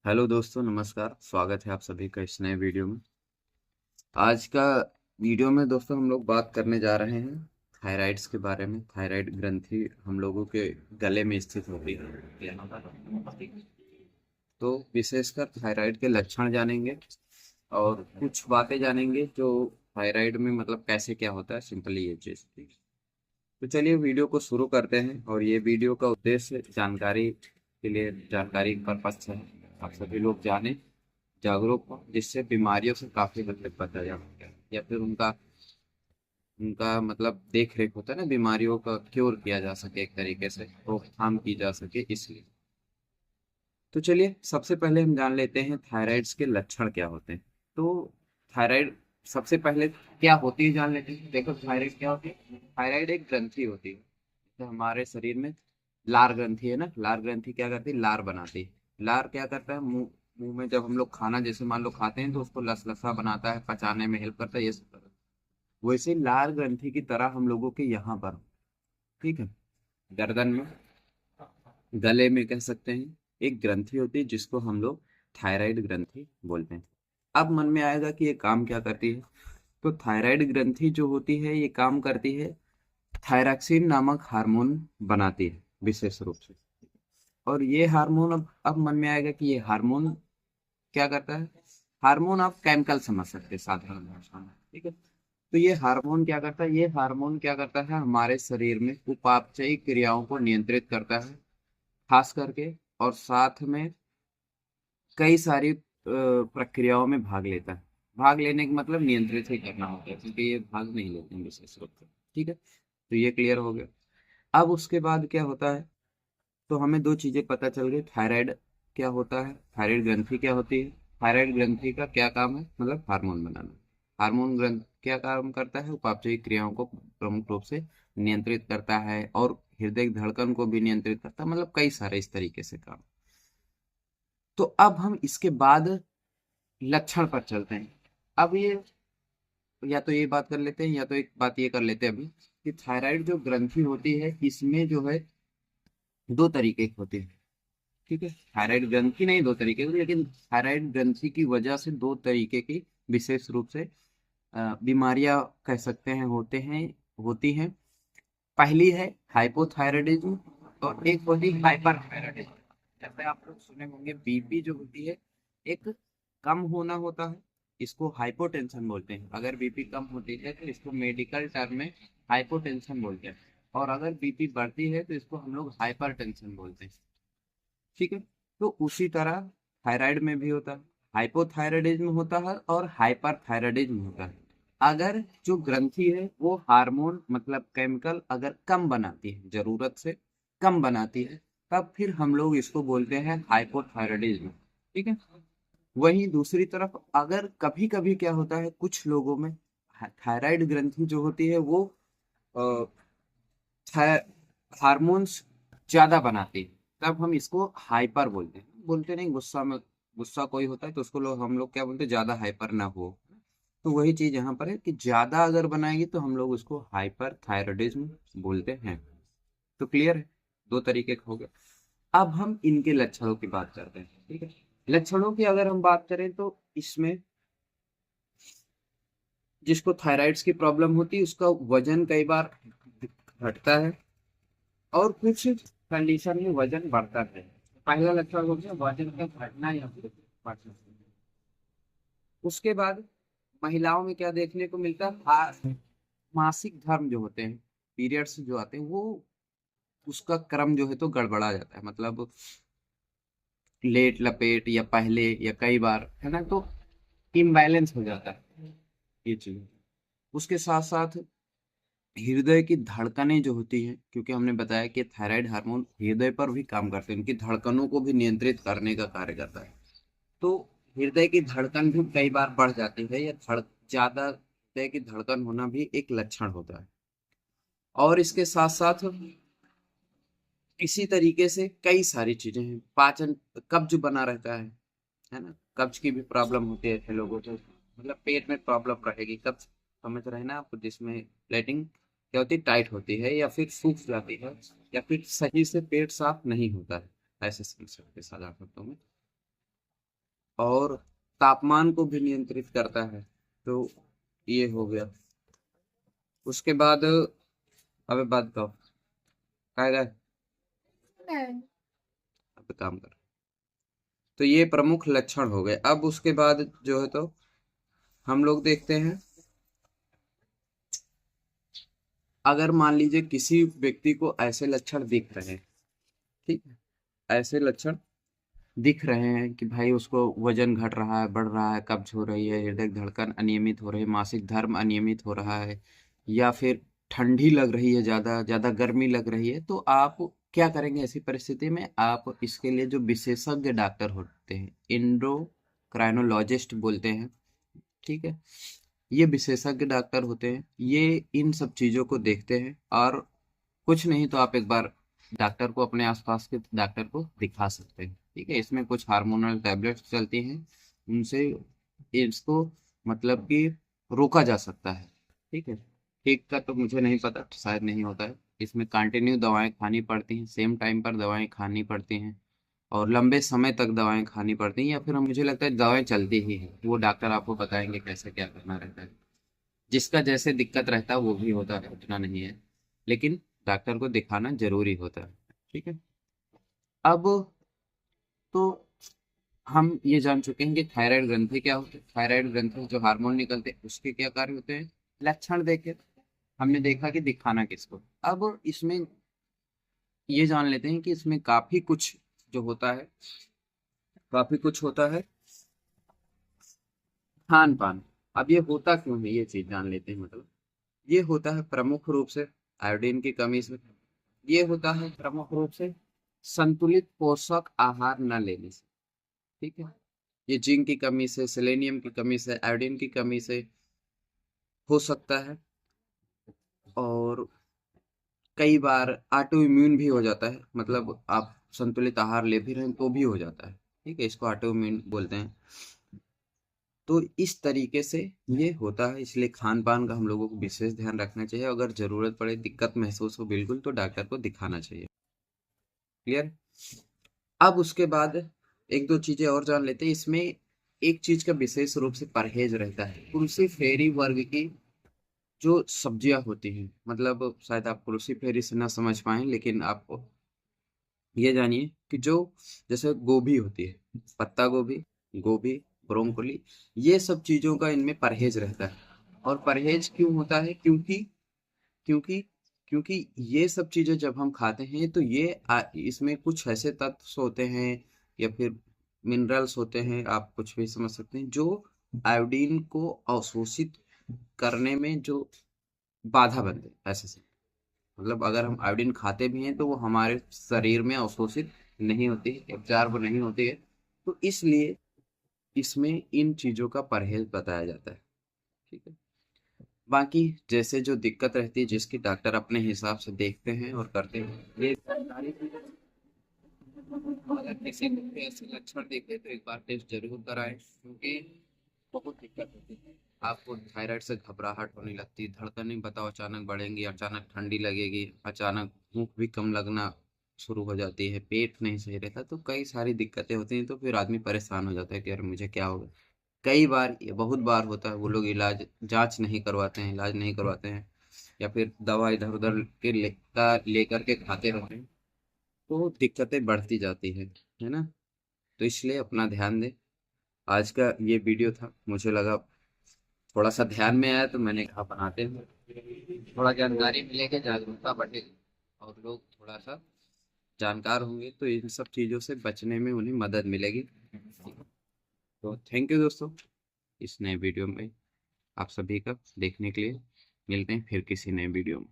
Hello दोस्तों, नमस्कार। स्वागत है आप सभी का इस नए वीडियो में। आज का वीडियो में दोस्तों हम लोग बात करने जा रहे हैं थायराइड्स के बारे में। थायराइड ग्रंथि हम लोगों के गले में स्थित होती है यहाँ पर। तो विशेषकर थायराइड के लक्षण जानेंगे और कुछ बातें जानेंगे जो थायराइड में मतलब कैसे क्या होता है, सिंपली ये चीज़। तो चलिए वीडियो को शुरू करते हैं। और ये वीडियो का उद्देश्य जानकारी के लिए, जानकारी पर्पज है, आप सभी लोग जाने, जागरूक हो, जिससे बीमारियों से काफी हद तक बचा जा सकता है या फिर उनका उनका मतलब देख रेख होता है ना, बीमारियों का क्योर किया जा सके, एक तरीके से रोकथाम की जा सके, इसलिए। तो चलिए सबसे पहले हम जान लेते हैं थायराइड्स के लक्षण क्या होते हैं। तो थायराइड सबसे पहले क्या होती है जान लेते हैं। देखो थायराइड क्या होती है। थायराइड एक ग्रंथि होती है। तो हमारे शरीर में लार ग्रंथि है ना, लार ग्रंथि क्या करती है, लार बनाती है। लार क्या करता है, मुंह मुंह में जब हम लोग खाना जैसे मान लो खाते हैं तो उसको लसलसा बनाता है, पचाने में हेल्प करता है, ये सब करता है। वैसे लार ग्रंथि की तरह हम लोगों के यहाँ पर, ठीक है, गर्दन में, गले में कह सकते हैं, एक ग्रंथि होती है जिसको हम लोग थायराइड ग्रंथि बोलते हैं। अब मन में आएगा कि ये काम क्या करती है। तो थायराइड ग्रंथि जो होती है ये काम करती है, थायरॉक्सिन नामक हार्मोन बनाती है विशेष रूप से। और ये हार्मोन, अब मन में आएगा कि ये हार्मोन क्या करता है। हार्मोन आप केमिकल समझ सकते हैं साधारण भाषा में, ठीक है। तो ये हार्मोन क्या करता है, ये हार्मोन क्या करता है, हमारे शरीर में उपापचयी क्रियाओं को नियंत्रित करता है, खास करके। और साथ में कई सारी प्रक्रियाओं में भाग लेता है। भाग लेने का मतलब नियंत्रित ही करना होता है, क्योंकि ये भाग नहीं लेते हैं विशेष रूप से, ठीक है। तो ये क्लियर हो गया। अब उसके बाद क्या होता है, तो हमें दो चीजें पता चल गई। थायराइड क्या होता है, थायराइड ग्रंथि क्या होती है, थायराइड ग्रंथि का क्या काम है, मतलब हार्मोन बनाना। हार्मोन ग्रंथ क्या काम करता है, उपापचयी क्रियाओं को प्रमुख रूप से नियंत्रित करता है और हृदय धड़कन को भी नियंत्रित करता है, मतलब कई सारे इस तरीके से काम। तो अब हम इसके बाद लक्षण पर चलते हैं। अब ये, या तो ये बात कर लेते हैं या तो एक बात ये कर लेते हैं अभी, कि थायराइड जो ग्रंथि होती है इसमें जो है दो तरीके की होती है, ठीक है। थायराइड ग्रंथि नहीं, दो तरीके की, लेकिन थायराइड ग्रंथि की वजह से दो तरीके की विशेष रूप से बीमारियां कह सकते हैं होते हैं, होती हैं। पहली है हाइपोथायराइडिज्म और एक होती है हाइपरथायराइडिज्म। जैसे आप लोग सुने होंगे बीपी जो होती है एक कम होना होता है, इसको हाइपोटेंशन बोलते हैं। अगर बीपी कम होती है तो इसको मेडिकल टर्म में हाइपोटेंशन बोलते हैं। और अगर बीपी बढ़ती है तो इसको हम लोग हाइपरटेंशन बोलते हैं, ठीक है। तो उसी तरह थायराइड में भी होता है, हाइपोथायराइडिज्म होता है और हाइपरथायराइडिज्म होता है। अगर जो ग्रंथि है वो हार्मोन मतलब केमिकल अगर कम बनाती है, जरूरत से कम बनाती है, तब फिर हम लोग इसको बोलते हैं हाइपोथायराइडिज्म, ठीक है। वहीं दूसरी तरफ अगर कभी कभी क्या होता है, कुछ लोगों में थायराइड ग्रंथि जो होती है वो हार्मोन्स ज्यादा बनाती है, तब हम इसको हाइपर बोलते हैं। बोलते नहीं, गुस्सा में, गुस्सा कोई होता है तो उसको लोग, हम लोग क्या बोलते हैं, ज्यादा हाइपर ना हो। तो वही चीज यहाँ पर है कि ज्यादा अगर बनाएगी तो हम लोग उसको हाइपर थायराइडिज्म बोलते हैं। तो क्लियर है, दो तरीके का हो गया। अब हम इनके लक्षणों की बात करते हैं, ठीक है। लक्षणों की अगर हम बात करें तो इसमें जिसको थायराइड्स की प्रॉब्लम होती है उसका वजन कई बार घटता है और कुछ कंडीशन में वजन बढ़ता है। पहला लक्षण हो गया वजन का घटना या फिर बढ़ना। उसके बाद महिलाओं में क्या देखने को मिलता है, मासिक धर्म जो होते हैं, पीरियड्स जो आते हैं, वो उसका क्रम जो है तो गड़बड़ा जाता है, मतलब लेट लपेट या पहले या कई बार, है ना, तो इम्बैलेंस हो जाता है ये चीज। उसके साथ साथ हृदय की धड़कनें जो होती हैं, क्योंकि हमने बताया कि थायराइड हार्मोन हृदय पर भी काम करते हैं, उनकी धड़कनों को भी नियंत्रित करने का कार्य करता है। तो हृदय की धड़कन भी कई बार बढ़ जाती है, या ज्यादा हृदय की धड़कन होना भी एक लक्षण होता है। और इसके साथ साथ इसी तरीके से कई सारी चीजें हैं, पाचन, कब्ज बना रहता है ना, कब्ज की भी प्रॉब्लम होती है लोगों को, मतलब पेट में प्रॉब्लम रहेगी, कब्ज समझ रहे हैं ना आप, जिसमें प्लेटिंग क्या होती है, टाइट होती है या फिर सूख जाती है, या फिर सही से पेट साफ नहीं होता है, ऐसे समझ सकते हैं साधारण शब्दों में। और तापमान को भी नियंत्रित करता है। तो ये हो गया। उसके बाद अबे बात कहो काय गए अब काम कर। तो ये प्रमुख लक्षण हो गए। अब उसके बाद जो है तो हम लोग देखते हैं, अगर मान लीजिए किसी व्यक्ति को ऐसे लक्षण दिख रहे हैं, ठीक है, ऐसे लक्षण दिख रहे हैं कि भाई उसको वजन घट रहा है, बढ़ रहा है, कब्ज हो रही है, हृदय धड़कन अनियमित हो रही है, मासिक धर्म अनियमित हो रहा है, या फिर ठंडी लग रही है, ज़्यादा ज़्यादा गर्मी लग रही है, तो आप क्या करेंगे ऐसी परिस्थिति में? आप इसके लिए जो विशेषज्ञ डॉक्टर होते हैं, एंडोक्राइनोलॉजिस्ट बोलते हैं, ठीक है, ये विशेषज्ञ डॉक्टर होते हैं, ये इन सब चीज़ों को देखते हैं। और कुछ नहीं तो आप एक बार डॉक्टर को, अपने आसपास के डॉक्टर को दिखा सकते हैं, ठीक है। इसमें कुछ हार्मोनल टैबलेट्स चलती हैं, उनसे इसको मतलब कि रोका जा सकता है, ठीक है। ठीक का तो मुझे नहीं पता, शायद नहीं होता है। इसमें कंटिन्यू दवाएं खानी पड़ती हैं, सेम टाइम पर दवाएं खानी पड़ती हैं, और लंबे समय तक दवाएं खानी पड़ती हैं, या फिर मुझे लगता है दवाएं चलती ही हैं। वो डॉक्टर आपको बताएंगे कैसे क्या करना रहता है। जिसका जैसे दिक्कत रहता है वो भी होता है, उतना नहीं है, लेकिन डॉक्टर को दिखाना जरूरी होता है, ठीक है। अब तो हम ये जान चुके हैं कि थायराइड ग्रंथि क्या होती है। थायराइड ग्रंथि जो हार्मोन निकलते हैं उसके क्या कार्य होते हैं, लक्षण देखे हमने देखा कि दिखाना किसको। अब इसमें ये जान लेते हैं कि इसमें काफी कुछ जो होता है, काफी कुछ होता है खान पान। अब ये होता क्यों है, ये चीज जान लेते हैं। मतलब ये होता है प्रमुख रूप से आयोडीन की कमी से, ये होता है प्रमुख रूप से संतुलित पोषक आहार न लेने से, ठीक है। ये जिंक की कमी से, सेलेनियम की कमी से, आयोडीन की कमी से हो सकता है। और कई बार ऑटो इम्यून भी हो जाता है, मतलब आप संतुलित आहार ले भी रहे हैं तो भी हो जाता है, ठीक है। इसको ऑटो इम्यून बोलते हैं। तो इस तरीके से ये होता है, इसलिए खान पान का हम लोगों को विशेष ध्यान रखना चाहिए। अगर जरूरत पड़े, दिक्कत महसूस हो बिल्कुल, तो डॉक्टर को दिखाना चाहिए। क्लियर। अब उसके बाद एक दो चीजें और जान लेते हैं। इसमें एक चीज का विशेष रूप से परहेज रहता है, तुलसी फेरी वर्ग की जो सब्जियां होती हैं। मतलब शायद आप तुलसी फेरी से ना समझ पाए, लेकिन आप ये जानिए कि जो जैसे गोभी होती है, पत्ता गोभी, गोभी, ब्रोंकली, ये सब चीजों का इनमें परहेज रहता है। और परहेज क्यों होता है? क्योंकि क्योंकि ये सब चीजें जब हम खाते हैं तो ये इसमें कुछ ऐसे तत्व होते हैं, या फिर मिनरल्स होते हैं, आप कुछ भी समझ सकते हैं, जो आयोडीन को अवशोषित करने में जो बाधा बनते हैं, ऐसे से। मतलब अगर हम आयोडीन खाते भी हैं तो वो हमारे शरीर में अवशोषित नहीं होती है, एब्जॉर्ब नहीं होती है। तो इसलिए इसमें इन चीजों का परहेज बताया जाता है, ठीक है। बाकी जैसे जो दिक्कत रहती है, जिसकी डॉक्टर अपने हिसाब से देखते हैं और करते हैं। ये सारी चीजें, अगर किसी को भी ऐसे लक्षण दिखे तो एक बार टेस्ट जरूर कराएं, क्योंकि बहुत दिक्कत होती है। आपको थायराइड से घबराहट होने लगती है, धड़कनें बताओ अचानक बढ़ेंगी, अचानक ठंडी लगेगी, अचानक भूख भी कम लगना शुरू हो जाती है, पेट नहीं सही रहता, तो कई सारी दिक्कतें होती हैं। तो फिर आदमी परेशान हो जाता है कि यार मुझे क्या होगा। कई बार, ये बहुत बार होता है, वो लोग इलाज जांच नहीं करवाते हैं, इलाज नहीं करवाते हैं, या फिर दवा इधर उधर के लेकर के खाते रहते हैं, तो दिक्कतें बढ़ती जाती है ना। तो इसलिए अपना ध्यान दें। आज का ये वीडियो था, मुझे लगा थोड़ा सा ध्यान में आया तो मैंने कहा बनाते हैं, थोड़ा जानकारी मिलेगी, जागरूकता बढ़ेगी, और लोग थोड़ा सा जानकार होंगे तो इन सब चीज़ों से बचने में उन्हें मदद मिलेगी। तो थैंक यू दोस्तों, इस नए वीडियो में आप सभी का देखने के लिए। मिलते हैं फिर किसी नए वीडियो में।